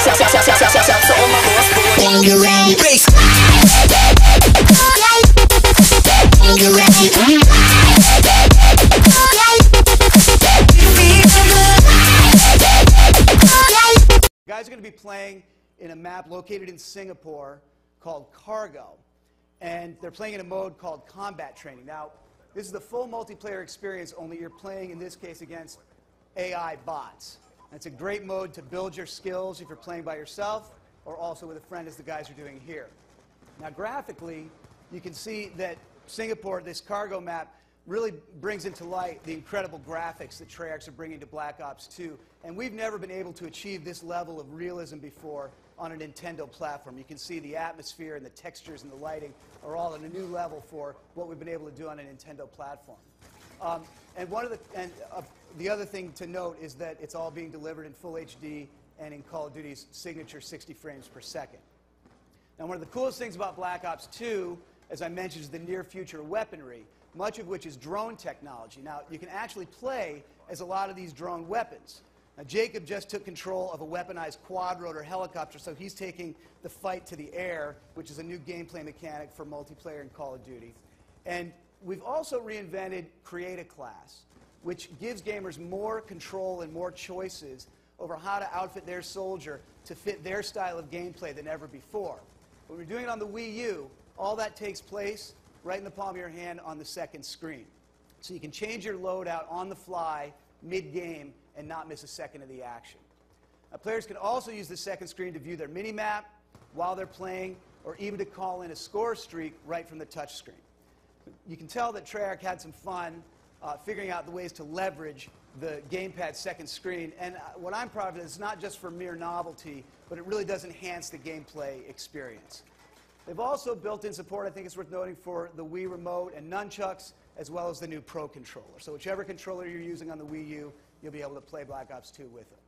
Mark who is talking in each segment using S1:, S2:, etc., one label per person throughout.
S1: Guys are going to be playing in a map located in Singapore called Cargo, and they're playing in a mode called Combat Training. Now, this is the full multiplayer experience, only you're playing, in this case, against AI bots. And it's a great mode to build your skills if you're playing by yourself or also with a friend, as the guys are doing here. Now, graphically, you can see that Singapore, this Cargo map, really brings into light the incredible graphics that Treyarch are bringing to Black Ops 2. And we've never been able to achieve this level of realism before on a Nintendo platform. You can see the atmosphere and the textures and the lighting are all at a new level for what we've been able to do on a Nintendo platform. The other thing to note is that it's all being delivered in full HD and in Call of Duty's signature 60 frames per second. Now, one of the coolest things about Black Ops 2, as I mentioned, is the near future weaponry, much of which is drone technology. Now, you can actually play as a lot of these drone weapons. Now, Jacob just took control of a weaponized quad-rotor helicopter, so he's taking the fight to the air, which is a new gameplay mechanic for multiplayer in Call of Duty. And we've also reinvented Create a Class, which gives gamers more control and more choices over how to outfit their soldier to fit their style of gameplay than ever before. When we're doing it on the Wii U, all that takes place right in the palm of your hand on the second screen. So you can change your loadout on the fly, mid-game, and not miss a second of the action. Now, players can also use the second screen to view their mini-map while they're playing, or even to call in a score streak right from the touch screen. You can tell that Treyarch had some fun figuring out the ways to leverage the gamepad second screen, and what I'm proud of is not just for mere novelty, but it really does enhance the gameplay experience. They've also built in support, I think it's worth noting, for the Wii Remote and nunchucks, as well as the new Pro Controller. So whichever controller you're using on the Wii U, you'll be able to play Black Ops 2 with it.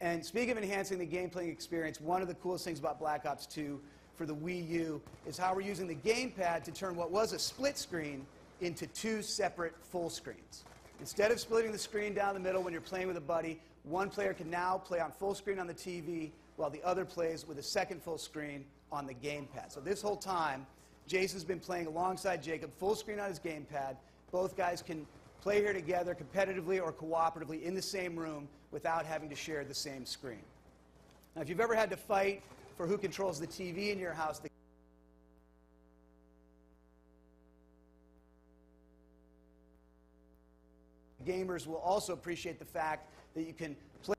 S1: And speaking of enhancing the gameplay experience, one of the coolest things about Black Ops 2 for the Wii U is how we're using the gamepad to turn what was a split screen into two separate full screens. Instead of splitting the screen down the middle when you're playing with a buddy, one player can now play on full screen on the TV while the other plays with a second full screen on the gamepad. So this whole time, Jason's been playing alongside Jacob, full screen on his gamepad. Both guys can play here together competitively or cooperatively in the same room without having to share the same screen. Now, if you've ever had to fight for who controls the TV in your house, the gamers will also appreciate the fact that you can play.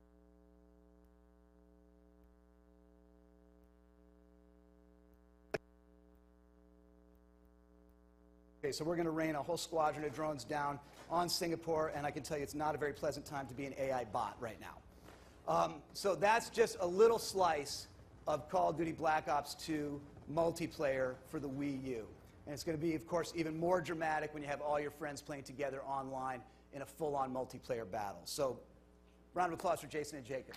S1: Okay, so we're going to rain a whole squadron of drones down on Singapore, and I can tell you it's not a very pleasant time to be an AI bot right now. So that's just a little slice of Call of Duty Black Ops 2 multiplayer for the Wii U. And it's going to be, of course, even more dramatic when you have all your friends playing together online in a full-on multiplayer battle. So, round of applause for Jason and Jacob.